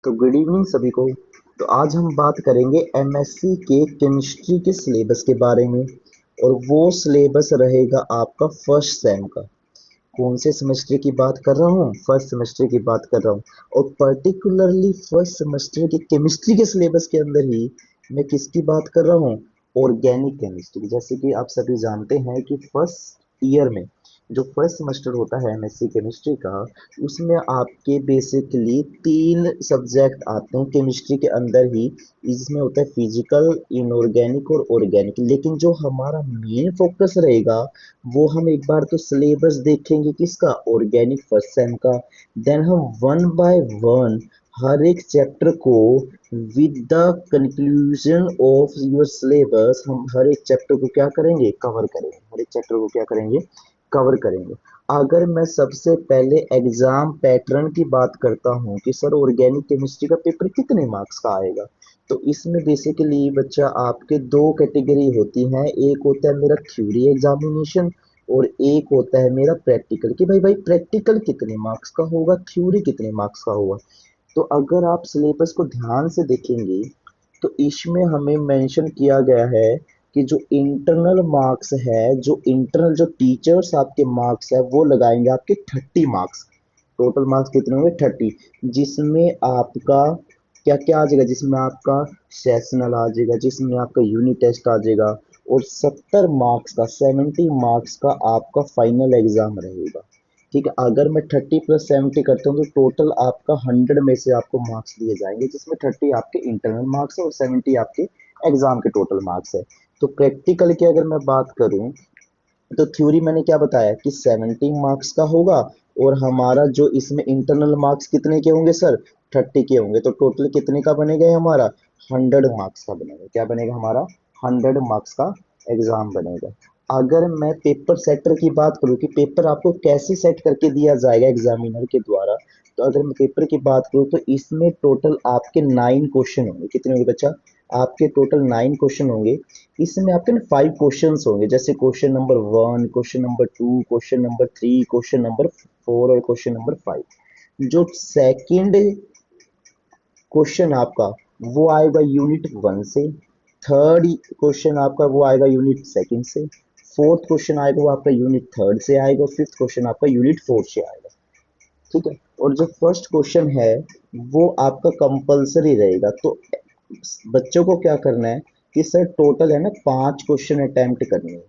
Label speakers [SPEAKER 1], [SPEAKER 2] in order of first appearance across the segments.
[SPEAKER 1] तो good evening सभी को। तो आज हम बात करेंगे एमएससी के केमिस्ट्री के सिलेबस के बारे में। और वो सिलेबस रहेगा आपका फर्स्ट सेम का। कौन से सेमेस्टर की बात कर रहा हूँ? फर्स्ट सेमेस्टर की बात कर रहा हूँ। और पर्टिकुलरली फर्स्ट सेमेस्टर के केमिस्ट्री के सिलेबस के अंदर ही मैं किसकी बात कर रहा हूँ? Organic chemistry. जैसे कि आप सभी जानते हैं कि फर्स्ट ईयर में जो फर्स्ट सेमेस्टर होता है एमएससी केमिस्ट्री का, उसमें आपके बेसिकली तीन सब्जेक्ट आते हैं केमिस्ट्री के अंदर ही। इसमें होता है फिजिकल, इनऑर्गेनिक और ऑर्गेनिक। लेकिन जो हमारा मेन फोकस रहेगा वो हम एक बार तो सिलेबस देखेंगे किसका? ऑर्गेनिक फर्स्ट सेम का। देन हम वन बाय वन हर एक चैप्टर को with the conclusion of your syllabus हम हर एक चैप्टर को क्या करेंगे? कवर करेंगे। हर एक चैप्टर को क्या करेंगे? कवर करेंगे। अगर मैं सबसे पहले एग्जाम पैटर्न की बात करता हूँ कि सर ऑर्गेनिक केमिस्ट्री का पेपर कितने मार्क्स का आएगा, तो इसमें बेसिकली बच्चा आपके दो कैटेगरी होती हैं। एक होता है मेरा थ्योरी एग्जामिनेशन और एक होता है मेरा प्रैक्टिकल। कि भाई प्रैक्टिकल कितने मार्क्स का होगा, थ्योरी कितने मार्क्स का होगा। तो अगर आप सिलेबस को ध्यान से देखेंगे तो इसमें हमें मेंशन किया गया है कि जो इंटरनल मार्क्स है, जो इंटरनल जो टीचर्स आपके मार्क्स है वो लगाएंगे आपके 30 मार्क्स। टोटल मार्क्स कितने होंगे? 30। जिसमें आपका क्या क्या आ जाएगा? जिसमें आपका सेशनल आ जाएगा, जिसमें आपका यूनिट टेस्ट आ जाएगा, और 70 मार्क्स का 70 मार्क्स का आपका फाइनल एग्जाम रहेगा। ठीक है, अगर मैं 30 + 70 करता हूँ तो टोटल आपका 100 में से आपको मार्क्स दिए जाएंगे, जिसमें 30 आपके इंटरनल मार्क्स है और 70 आपके एग्जाम के टोटल मार्क्स है। तो प्रैक्टिकल की अगर मैं बात करूँ तो थ्योरी मैंने क्या बताया कि 70 मार्क्स का होगा। और हमारा जो इसमें इंटरनल मार्क्स कितने के होंगे सर? 30 के होंगे। तो टोटल कितने का बनेगा ये हमारा? 100 मार्क्स का बनेगा। क्या बनेगा हमारा? 100 मार्क्स का एग्जाम बनेगा। अगर मैं पेपर सेटर की बात करूँ कि पेपर आपको कैसे सेट करके दिया जाएगा एग्जामिनर के द्वारा, तो अगर मैं पेपर की बात करूँ तो इसमें टोटल आपके 9 क्वेश्चन होंगे। कितने होंगे बच्चा? आपके टोटल 9 क्वेश्चन होंगे। इसमें आपके ना 5 क्वेश्चंस होंगे, जैसे question number 1, question number 2, question number 3, question number 4 और क्वेश्चन नंबर 5। जो सेकंड क्वेश्चन आपका वो आएगा यूनिट 1 से। थर्ड क्वेश्चन आपका वो आएगा यूनिट 2 से। फोर्थ क्वेश्चन आएगा वो आपका यूनिट 3 से आएगा। फिफ्थ क्वेश्चन आपका यूनिट 4 से आएगा। ठीक है। और जो फर्स्ट क्वेश्चन है वो आपका कंपलसरी रहेगा। तो बच्चों को क्या करना है कि सर टोटल है ना 5 क्वेश्चन अटेम्प्ट करने हैं।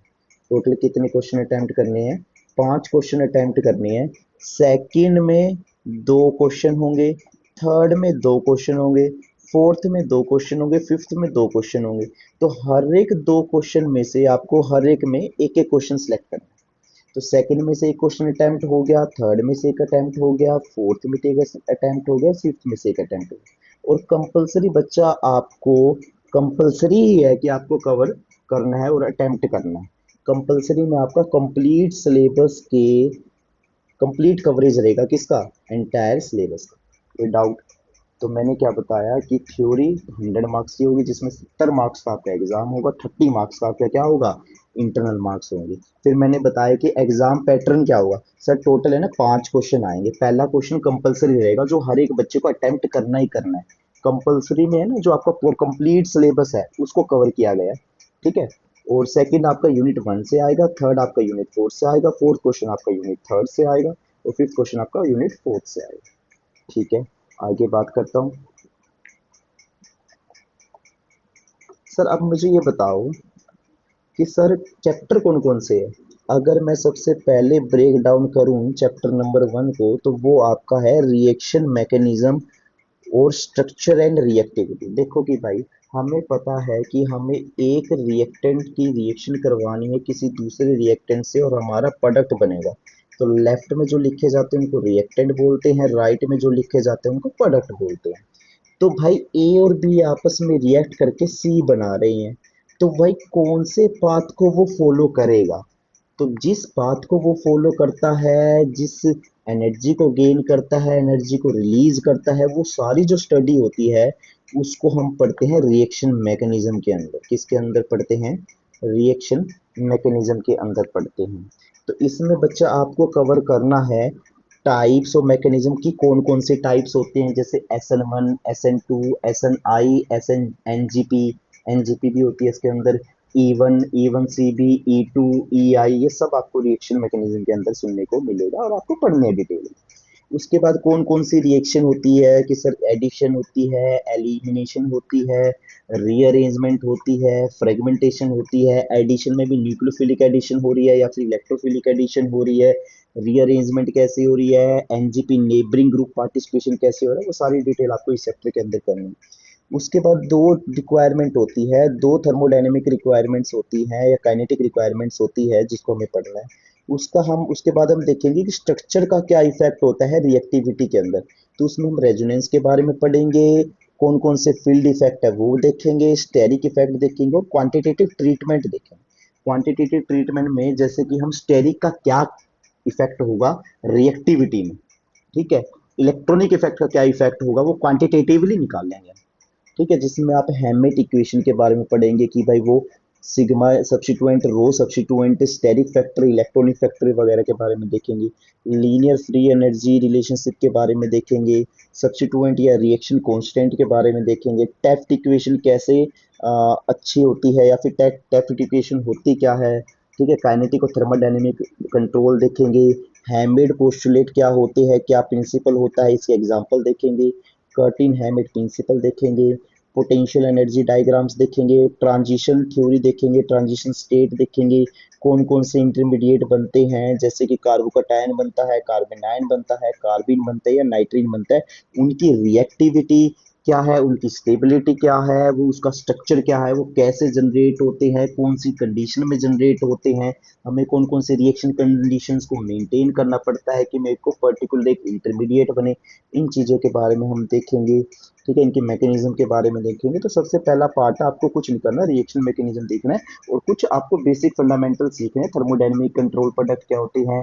[SPEAKER 1] टोटल कितने क्वेश्चन अटेम्प्ट करने हैं? 5 क्वेश्चन अटेम्प्ट करने हैं। सेकंड में 2 क्वेश्चन होंगे, थर्ड में 2 क्वेश्चन होंगे, फोर्थ में 2 क्वेश्चन होंगे, फिफ्थ में 2 क्वेश्चन होंगे। तो हर एक 2 क्वेश्चन में से आपको हर एक में एक एक क्वेश्चन सेलेक्ट करना है। तो सेकंड में से एक क्वेश्चन अटेम्प्ट हो गया, थर्ड में से एक अटेम्प्ट हो गया, फोर्थ में से एक अटेम्प्ट हो गया, फिफ्थ में से एक अटेम्प्ट हो गया। और कंपलसरी बच्चा आपको कंपलसरी ही है कि आपको कवर करना है और अटेम्प्ट करना है। कंपलसरी में आपका कंप्लीट सिलेबस के कंप्लीट कवरेज रहेगा किसका? एंटायर सिलेबस का। कोई डाउट? तो मैंने क्या बताया कि थ्योरी 100 मार्क्स की होगी, जिसमें 70 मार्क्स का आपका एग्जाम होगा, 30 मार्क्स का आपका क्या होगा? इंटरनल मार्क्स होंगे। फिर मैंने बताया कि एग्जाम पैटर्न क्या होगा। सर टोटल है ना 5 क्वेश्चन आएंगे। पहला क्वेश्चन कंपलसरी रहेगा, जो हर एक बच्चे को अटेम्प्ट करना ही करना है। कंपलसरी में है ना, जो आपका कंप्लीट सिलेबस है उसको कवर किया गया है। ठीक है। और सेकंड आपका यूनिट 1 से आएगा, थर्ड आपका यूनिट 4 से आएगा, फोर्थ क्वेश्चन आपका यूनिट 3 से आएगा, और फिफ्थ क्वेश्चन आपका यूनिट 4 से आएगा। ठीक है। आगे बात करता हूँ। सर अब मुझे ये बताओ कि सर चैप्टर कौन कौन से है। अगर मैं सबसे पहले ब्रेक डाउन करूं चैप्टर नंबर 1 को, तो वो आपका है रिएक्शन मैकेनिज्म और स्ट्रक्चर एंड रिएक्टिविटी। देखो कि भाई हमें पता है कि हमें एक रिएक्टेंट की रिएक्शन करवानी है किसी दूसरे रिएक्टेंट से और हमारा प्रोडक्ट बनेगा। तो लेफ्ट में जो लिखे जाते हैं उनको रिएक्टेंट बोलते हैं, राइट में जो लिखे जाते हैं उनको प्रोडक्ट बोलते हैं। तो भाई ए और बी आपस में रिएक्ट करके सी बना रहे हैं। तो भाई कौन से पाथ को वो फॉलो करेगा? तो जिस पाथ को वो फॉलो करता है, जिस एनर्जी को गेन करता है, एनर्जी को रिलीज करता है, वो सारी जो स्टडी होती है उसको हम पढ़ते हैं रिएक्शन मैकेनिज्म के अंदर। किसके अंदर पढ़ते हैं? रिएक्शन मैकेनिज्म के अंदर पढ़ते हैं। तो इसमें बच्चा आपको कवर करना है टाइप्स ऑफ मैकेनिज्म की कौन कौन से टाइप्स होते हैं, जैसे SN1, SN2, SNI, SNNGP, NGP भी होती है इसके अंदर, E1, E1CB, E2, EI, ये सब आपको रिएक्शन मैकेनिज्म के अंदर सुनने को मिलेगा और आपको पढ़ने हैं डिटेल में। उसके बाद कौन कौन सी रिएक्शन होती है कि सर एडिशन होती है, एलिमिनेशन होती है, रीअरेंजमेंट होती है, फ्रेगमेंटेशन होती है, एडिशन में भी न्यूक्लियोफिलिक एडिशन हो रही है या फिर इलेक्ट्रोफिलिक एडिशन हो रही है, रीअरेंजमेंट कैसे हो रही है, एनजीपी नेबरिंग ग्रुप पार्टिसिपेशन कैसे हो रहा है, वो सारी डिटेल आपको इस चैप्टर के अंदर करनी है। उसके बाद दो रिक्वायरमेंट होती है, दो थर्मोडायनेमिक रिक्वायरमेंट्स होती हैं या काइनेटिक रिक्वायरमेंट्स होती है जिसको हमें पढ़ना है। उसके बाद हम देखेंगे कि स्ट्रक्चर का क्या इफेक्ट होता है रिएक्टिविटी के अंदर। तो उसमें हम रेजोनेंस के बारे में पढ़ेंगे, कौन कौन से फील्ड इफेक्ट है वो देखेंगे, स्टेरिक इफेक्ट देखेंगे और क्वांटिटेटिव ट्रीटमेंट देखेंगे। क्वांटिटेटिव ट्रीटमेंट में जैसे कि हम स्टेरिक का क्या इफेक्ट होगा रिएक्टिविटी में, ठीक है, इलेक्ट्रॉनिक इफेक्ट का क्या इफेक्ट होगा वो क्वांटिटेटिवली निकाल लेंगे, ठीक है, जिसमें आप हैमेट इक्वेशन के बारे में पढ़ेंगे कि भाई वो sigma substituent, rho substituent, steric factor, electronic factor वगैरह के बारे में देखेंगे, लीनियर फ्री एनर्जी रिलेशनशिप के बारे में देखेंगे, सब्स्टिट्यूएंट या रिएक्शन कांस्टेंट के बारे में देखेंगे, टेफ्ट इक्वेशन कैसे अच्छी होती है या फिर टेफ्ट इक्वेशन होती क्या है, ठीक है, काइनेटिक और थर्मोडायनेमिक कंट्रोल देखेंगे, हैमेड पोस्टुलेट क्या होते हैं, क्या प्रिंसिपल होता है, इसके एग्जांपल देखेंगे, कर्टिन हैमिट प्रिंसिपल देखेंगे, पोटेंशियल एनर्जी डायग्राम्स देखेंगे, ट्रांजिशन थ्योरी देखेंगे, ट्रांजिशन स्टेट देखेंगे, कौन कौन से इंटरमीडिएट बनते हैं, जैसे कि कार्बोकटायन बनता है, कार्बेनाइन बनता है, कार्बिन बनता है या नाइट्रीन बनता है, उनकी रिएक्टिविटी क्या है, उनकी स्टेबिलिटी क्या है, वो उसका स्ट्रक्चर क्या है, वो कैसे जनरेट होते हैं, कौन सी कंडीशन में जनरेट होते हैं, हमें कौन कौन से रिएक्शन कंडीशंस को मेंटेन करना पड़ता है कि मेरे को पर्टिकुलर एक इंटरमीडिएट बने, इन चीज़ों के बारे में हम देखेंगे, ठीक है, इनके मैकेनिज्म के बारे में देखेंगे। तो सबसे पहला पार्ट है, आपको कुछ नहीं करना, रिएक्शन मैकेनिज्म देखना है और कुछ आपको बेसिक फंडामेंटल सीखने हैं, थर्मोडायनेमिक कंट्रोल प्रोडक्ट क्या होते हैं,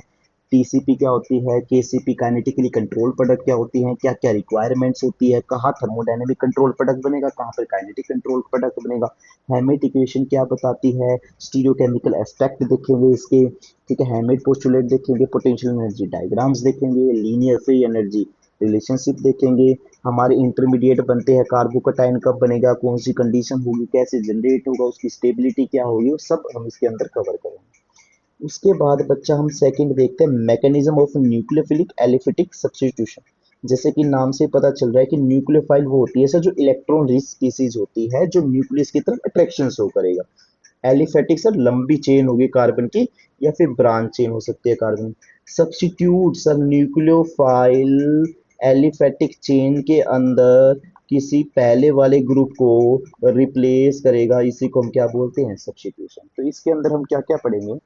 [SPEAKER 1] टीसीपी क्या होती है, केसीपी काइनेटिकली कंट्रोल प्रोडक्ट क्या होती हैं, क्या क्या रिक्वायरमेंट्स होती है, कहाँ थर्मोडायनेमिक कंट्रोल प्रोडक्ट बनेगा, कहाँ पर काइनेटिक कंट्रोल प्रोडक्ट बनेगा, हैमेट इक्वेशन क्या बताती है, स्टीरियोकेमिकल एस्पेक्ट देखेंगे इसके, ठीक है, हैमेट पोस्टुलेट देखेंगे, पोटेंशियल एनर्जी डायग्राम्स देखेंगे, लीनियर फ्री एनर्जी रिलेशनशिप देखेंगे, हमारे इंटरमीडिएट बनते हैं, कार्बोकटाइन कब बनेगा, कौन सी कंडीशन होगी, कैसे जनरेट होगा, उसकी स्टेबिलिटी क्या होगी, वो सब हम इसके अंदर कवर करेंगे। उसके बाद बच्चा हम सेकंड देखते हैं, mechanism of nucleophilic aliphatic substitution. जैसे कि नाम से पता चल रहा है कि न्यूक्लियोफाइल वो होती है सर जो इलेक्ट्रॉन रिच स्पीसीज होती है जो न्यूक्लियस की तरफ अट्रैक्शन शो करेगा। एलिफेटिक सर लंबी चेन होगी कार्बन की या फिर ब्रांच चेन हो सकती है carbon. Substitute sir nucleophile aliphatic chain के अंदर किसी पहले वाले ग्रुप को रिप्लेस करेगा, इसी को हम क्या बोलते हैं, सब्स्टिट्यूशन। तो इसके अंदर हम क्या क्या पढ़ेंगे,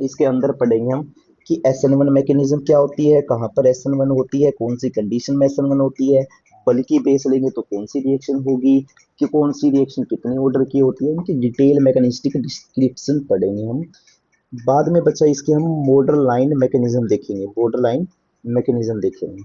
[SPEAKER 1] इसके अंदर पढ़ेंगे हम कि SN1 मैकेनिज्म क्या होती है, कहाँ पर SN1 होती है, कौन सी कंडीशन में SN1 होती है, बल्कि बेस लेंगे तो कौन सी रिएक्शन होगी, कि कौन सी रिएक्शन कितने ऑर्डर की होती है, इनकी डिटेल मैकेनिस्टिक डिस्क्रिप्शन पढ़ेंगे हम। बाद में बच्चा इसके हम बॉर्डर लाइन मैकेनिज्म देखेंगे, बॉर्डर लाइन मैकेनिज्म देखेंगे।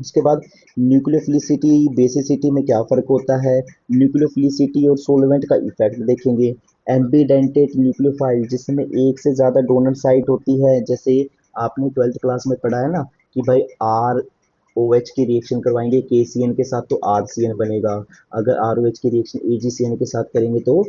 [SPEAKER 1] उसके बाद न्यूक्लियोफिलिसिटी बेसिसिटी में क्या फ़र्क होता है, न्यूक्लियोफिलिसिटी और सोलवेंट का इफेक्ट देखेंगे। एम्बीडेंटेड न्यूक्लियोफाइल जिसमें एक से ज़्यादा डोनर साइट होती है, जैसे आपने 12th क्लास में पढ़ा है ना कि भाई आर ओ एच की रिएक्शन करवाएंगे के सी एन के साथ तो आर सी एन बनेगा, अगर आर ओ एच की रिएक्शन ए जी सी एन के साथ करेंगे तो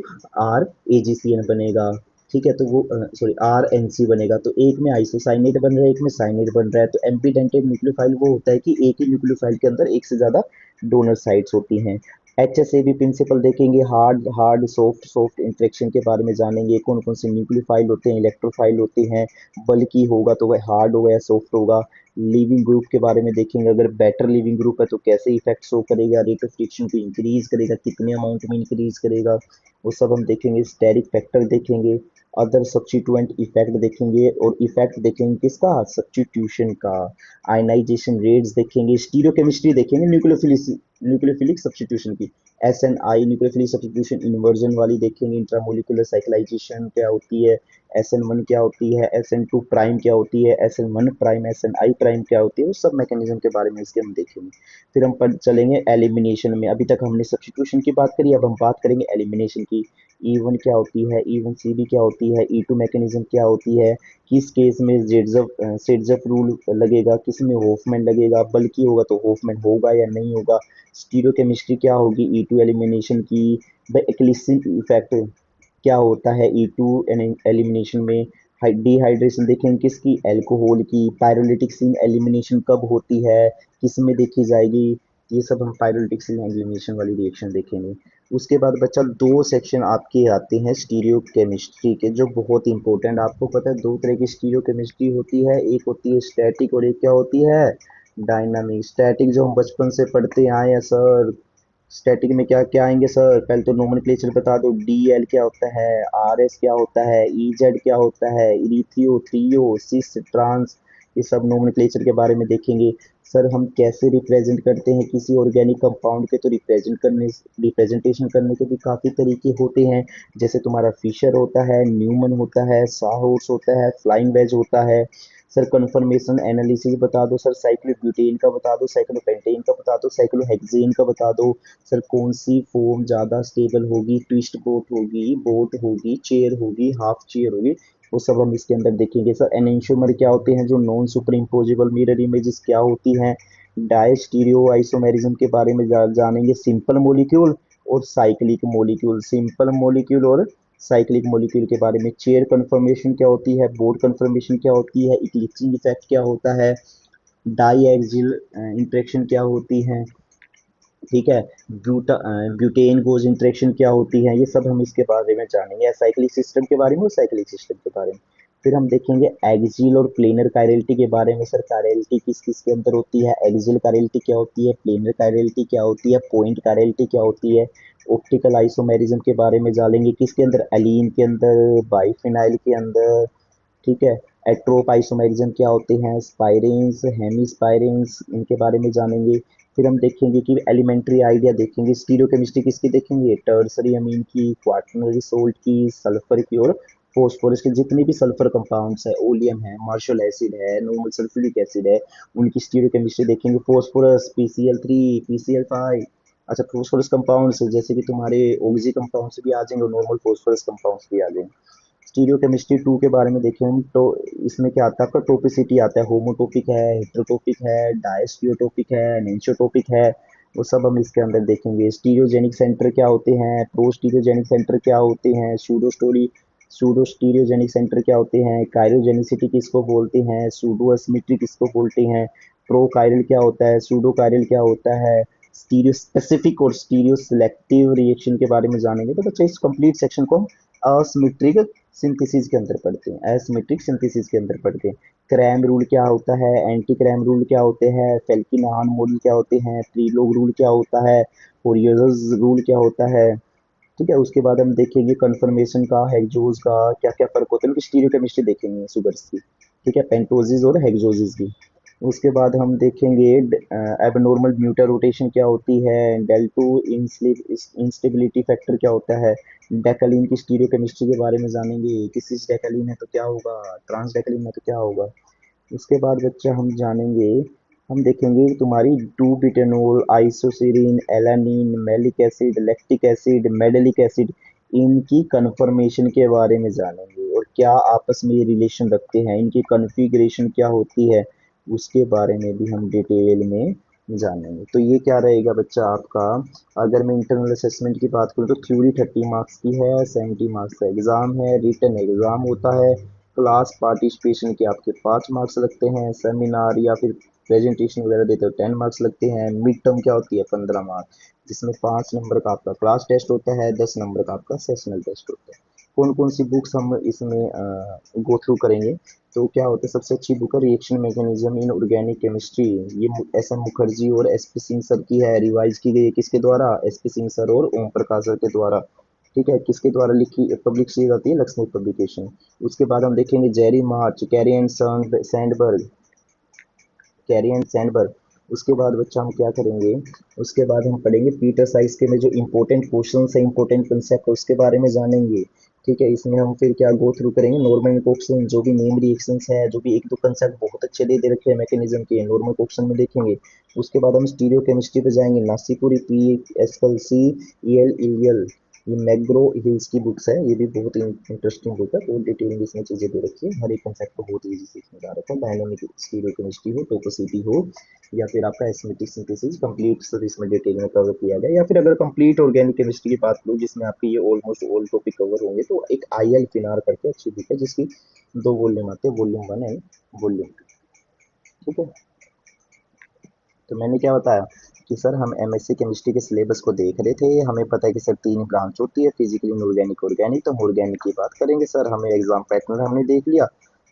[SPEAKER 1] R A ji C N बनेगा, ठीक है, तो वो सॉरी आर एन सी बनेगा, तो एक में आइसोसाइनेट बन रहा है, एक में साइनेट बन रहा है। तो एम्पीडेंटेड न्यूक्लियोफाइल वो होता है कि एक ही न्यूक्लियोफाइल के अंदर एक से ज़्यादा डोनर साइट्स होती हैं। HSAB प्रिंसिपल देखेंगे, hard hard soft soft interaction के बारे में जानेंगे, कौन कौन से न्यूक्लियोफाइल होते हैं, इलेक्ट्रोफाइल होते हैं, बल्कि होगा तो वह हार्ड होगा या सॉफ्ट होगा। लिविंग ग्रुप के बारे में देखेंगे, अगर बेटर लिविंग ग्रुप है तो कैसे इफेक्ट शो करेगा, रेट ऑफ रिएक्शन को इंक्रीज करेगा, कितने अमाउंट में इंक्रीज करेगा, वो सब हम देखेंगे। स्टेरिक फैक्टर देखेंगे, अदर सब्स्टिट्यूएंट इफेक्ट देखेंगे और इफेक्ट देखेंगे किसका, सब्स्टिट्यूशन का। आयनाइजेशन रेट्स देखेंगे, स्टीरियोकेमिस्ट्री देखेंगे, न्यूक्लियोफिलिसिटी न्यूक्लियोफिलिक सब्स्टिट्यूशन की। SNI न्यूक्लियोफिलिक सब्स्टिट्यूशन इन्वर्जन वाली देखेंगे, इंट्रामोलिकुलर साइक्लाइजेशन क्या होती है, SN1 क्या होती है, SN2 प्राइम क्या होती है, SN1 प्राइम SNI प्राइम क्या होती है, वो सब मैकेनिज्म के बारे में इसके हम देखेंगे। फिर हम पढ़ चलेंगे एलिमिनेशन में। अभी तक हमने सब्स्टिट्यूशन की बात करी, अब हम बात करेंगे एलिमिनेशन की। E1 क्या होती है, E1CB क्या होती है, E2 मैकेनिज्म क्या होती है, किस केस में सेट्जफ रूल लगेगा, किस में होफमैन लगेगा, बल्कि होगा तो होफमैन होगा या नहीं होगा, स्टीरियोकेमिस्ट्री क्या होगी E2 एलिमिनेशन की, द एक्लिसिन इफेक्ट क्या होता है E2 एलिमिनेशन में, डिहाइड्रेशन देखेंगे किसकी, अल्कोहल की, पायरोलिटिक सीन एलिमिनेशन कब होती है, किस में देखी जाएगी, ये सब हम पायरोलिटिक सीन एलिमिनेशन वाली रिएक्शन देखेंगे। उसके बाद बच्चा दो सेक्शन आपके आते हैं स्टीरियो केमिस्ट्री के, जो बहुत इंपॉर्टेंट, आपको पता है दो तरह की स्टीरियो केमिस्ट्री होती है, एक होती है स्टैटिक और एक क्या होती है, डायनामिक। स्टैटिक जो हम बचपन से पढ़ते आए हैं सर, स्टैटिक में क्या क्या आएंगे सर, पहले तो नोमेनक्लेचर बता दो, DL क्या होता है, RS क्या होता है, EZ क्या होता है, इरिथियो, थ्रियो, सिस, ट्रांस, ये सब नोमेनक्लेचर के बारे में देखेंगे। सर हम कैसे रिप्रेजेंट करते हैं किसी ऑर्गेनिक कंपाउंड के, तो रिप्रेजेंटेशन करने के भी काफ़ी तरीके होते हैं, जैसे तुम्हारा फिशर होता है, न्यूमन होता है, साहोर्स होता है, फ्लाइंग वेज होता है। सर कन्फर्मेशन एनालिसिस बता दो सर, साइक्लोब्यूटेन का बता दो, साइक्लोपेंटेन का बता दो, साइक्लोहेक्सेन का बता दो। सर कौन सी फॉर्म ज़्यादा स्टेबल होगी, ट्विस्ट बोट होगी, चेयर होगी, हाफ चेयर होगी, वो सब हम इसके अंदर देखेंगे। सर एनेंशियोमर क्या होते हैं, जो non super imposable mirror images क्या होती हैं, डाई स्टीरियो आइसोमेरिज्म के बारे में जानेंगे, सिंपल मोलिक्यूल और साइक्लिक मोलिक्यूल, सिंपल मोलिक्यूल और साइक्लिक मोलिक्यूल के बारे में, चेयर कन्फर्मेशन क्या होती है, बोर्ड कन्फर्मेशन क्या होती है, इक्लिचिंग इफेक्ट क्या होता है, डाई एक्सियल इंटरेक्शन क्या होती है, ठीक है, ब्यूटेन गोज इंटरेक्शन क्या होती है, ये सब हम इसके बारे में जानेंगे, साइक्लिक सिस्टम के बारे में और साइक्लिक सिस्टम के बारे में। फिर हम देखेंगे एक्सियल और प्लेनर कायरलिटी के बारे में। सर कायरलिटी किस किस के अंदर होती है, एक्सियल कायरलिटी क्या होती है, प्लेनर कायरलिटी क्या होती है, पॉइंट कायरलिटी क्या होती है, ऑप्टिकल आइसोमेरिज्म के बारे में जानेंगे, किसके अंदर, एलीन के अंदर, बाइफिनाइल के अंदर, ठीक है, एट्रोप आइसोमेरिज्म क्या होते हैं, स्पाइरेंस, हेमिस्पाइरेंस, इनके बारे में जानेंगे। फिर हम देखेंगे कि एलिमेंट्री आइडिया देखेंगे, स्टीरियोकेमिस्ट्री किसकी देखेंगे, टर्सरी अमीन की, क्वाटरनरी सोल्ट की, सल्फर की और फॉस्फोरस के, जितने भी सल्फर कंपाउंड्स है, ओलियम है, मार्शल एसिड है, नॉर्मल सल्फ्यूरिक एसिड है, उनकी स्टीरियोकेमिस्ट्री देखेंगे। फॉस्फोरस PCl3, PCl5, अच्छा फॉस्फोरस कंपाउंड्स जैसे कि तुम्हारे ऑक्सी कंपाउंड्स भी आ जाएंगे और नॉर्मल फॉस्फोरस कंपाउंड्स भी आ जाएंगे। स्टीरियोकेमिस्ट्री 2 के बारे में देखें हम तो इसमें क्या आता है, आपका टोपिसिटी आता है, होमोटोपिक है, हेट्रोटोपिक है, डायस्टियोटोपिक है, एनेंशियोटोपिक है, वो सब हम इसके अंदर देखेंगे। स्टीरियोजेनिक सेंटर क्या होते हैं, प्रो स्टीरियोजेनिक सेंटर क्या होते हैं, सूडो स्टीरियोजेनिक सेंटर क्या होते हैं, कायरोजेनिसिटी किसको बोलते हैं, सूडो एसिमेट्री किसको बोलते हैं, प्रो कायरल क्या होता है, सूडो कायरल क्या होता है, स्टीरियो स्पेसिफिक और स्टीरियो सिलेक्टिव रिएक्शन के बारे में जानेंगे। तो बच्चा इस कंप्लीट सेक्शन को हम असिमेट्रिक सिंथेसिस के अंदर पढ़ते हैं, एसिमेट्रिक सिंथेसिस के अंदर पढ़ते हैं। क्रैम रूल क्या होता है, एंटी क्रैम रूल क्या होते हैं, फेल्किन-हान मॉडल क्या होते हैं, प्रीलोग रूल क्या होता है, फोरियर्स रूल क्या होता है, ठीक है। उसके बाद हम देखेंगे कन्फर्मेशन का, हेक्सोस का क्या क्या फर्क होता है, उनकी स्टीरियोकेमिस्ट्री देखेंगे सुगर्स की, ठीक है, पेंटोजिस और हेक्सोसिस की। उसके बाद हम देखेंगे एबनॉर्मल म्यूटर रोटेशन क्या होती है, डेल्टो इंस्टेबिलिटी फैक्टर क्या होता है, डेकालीन की स्टीरियोकेमिस्ट्री के बारे में जानेंगे, किसी डेकालीन है तो क्या होगा, ट्रांस डेकालीन है तो क्या होगा। उसके बाद बच्चा हम जानेंगे, हम देखेंगे तुम्हारी two butanol, isoserine, alanine, malic acid, lactic acid, mandelic acid, इनकी कन्फर्मेशन के बारे में जानेंगे और क्या आपस में ये रिलेशन रखते हैं, इनकी कन्फिग्रेशन क्या होती है, उसके बारे में भी हम डिटेल में जानेंगे। तो ये क्या रहेगा बच्चा आपका, अगर मैं इंटरनल असेसमेंट की बात करूँ तो थ्योरी 30 मार्क्स की है, 70 मार्क्स का एग्जाम है, रिटन एग्जाम होता है, क्लास पार्टिसिपेशन के आपके 5 मार्क्स लगते हैं, सेमिनार या फिर प्रेजेंटेशन वगैरह देते हो 10 मार्क्स लगते हैं, मिड टर्म क्या होती है 15 मार्क्स, जिसमें 5 नंबर का आपका क्लास टेस्ट होता है, 10 नंबर का आपका सेशनल टेस्ट होता है। कौन कौन सी बुक्स हम इसमें गो थ्रू करेंगे, तो क्या होता है, सबसे अच्छी बुक है reaction mechanism in organic chemistry, ये SM मुखर्जी और SP सिंह सर की है, रिवाइज की गई है किसके द्वारा, SP सिंह सर और ओम प्रकाश सर के द्वारा, ठीक है, किसके द्वारा लिखी पब्लिश की जाती है, लक्ष्मी पब्लिकेशन। उसके बाद हम देखेंगे Jerry March, carry and Sandberg, carry and Sandberg, उसके बाद बच्चा हम क्या करेंगे, उसके बाद हम पढ़ेंगे पीटर साइज के में जो इंपॉर्टेंट क्वेश्चन है, इंपॉर्टेंट कंसेप्ट उसके बारे में जानेंगे। ठीक है, इसमें हम फिर क्या गो थ्रू करेंगे, नॉर्मल क्वेश्चन जो भी नेम रिएक्शंस है, जो भी एक दो कंसेप्ट बहुत अच्छे दे रखे हैं मैकेनिज्म के, नॉर्मल क्वेश्चन में देखेंगे। उसके बाद हम स्टीरियो केमिस्ट्री पे जाएंगे, नासीपुरी पी एसएल सी ईएल, ये मैग्रो हिल्स की बुक्स है, ये भी बहुत इंटरेस्टिंग बुक है, बहुत डिटेलिंग इसमें चीजें दे रखी है, हर एक कंसेप्ट को बहुत इजी से इसमें जा रखा है। डायनामिक स्टीरियो केमिस्ट्री हो, टोपोसिटी हो, या फिर आपका एस्मेटिक सिंथेसिस, कंप्लीट सब इसमें डिटेल में कवर किया गया। या फिर अगर कंप्लीट ऑर्गेनिक केमिस्ट्री की बात करूँ जिसमें आपके ये ऑलमोस्ट ऑल टॉपिक कवर होंगे, तो एक IL फिनार करके अच्छी बुक है जिसकी 2 वॉल्यूम आते हैं, वॉल्यूम 1 एंड वॉल्यूम 2। ठीक है, तो मैंने क्या बताया कि सर हम MSc केमिस्ट्री के सिलेबस को देख रहे थे, हमें पता है कि सर 3 ब्रांच होती है, फिजिकल, इनऑर्गेनिक, ऑर्गेनिक। तो हम ऑर्गेनिक की बात करेंगे सर, हमें एग्जाम पैटर्न हमने देख लिया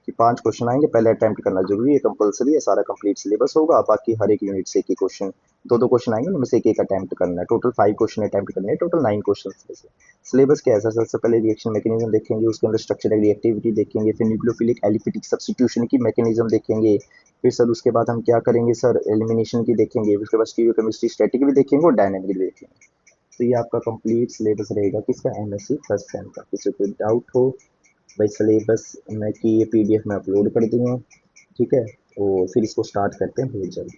[SPEAKER 1] कि 5 क्वेश्चन आएंगे, पहले अटेम्प्ट करना जरूरी है, कंपलसरी है, सारा कंप्लीट सिलेबस होगा, बाकी हर एक यूनिट से एक ही क्वेश्चन, 2 क्वेश्चन आएंगे, उनमें से एक एक अटेम्प्ट करना है, टोटल 5 क्वेश्चन अटेम्प्ट करने हैं, टोटल 9 क्वेश्चन। सिलेबस क्या है सर, सबसे पहले रिएक्शन मैकेनिज्म देखेंगे, उसके अंदर स्ट्रक्चरल रिएक्टिविटी देखेंगे, फिर न्यूक्लियोफिलिक एलिफेटिक सब्स्टिट्यूशन की मैकेनिज्म देखेंगे, फिर सर उसके बाद हम क्या करेंगे सर, एलिमिनेशन की देखेंगे, उसके बाद स्टीरियोकेमिस्ट्री स्टैटिक भी देखेंगे और डायनामिक भी देखेंगे। तो ये आपका कंप्लीट सिलेबस रहेगा किसका, MSc फर्स्ट सेम का। किसी को डाउट हो भाई सिलेबस मैं की ये PDF में अपलोड कर दूंगा। ठीक है, और फिर इसको स्टार्ट करते हैं बहुत जल्द।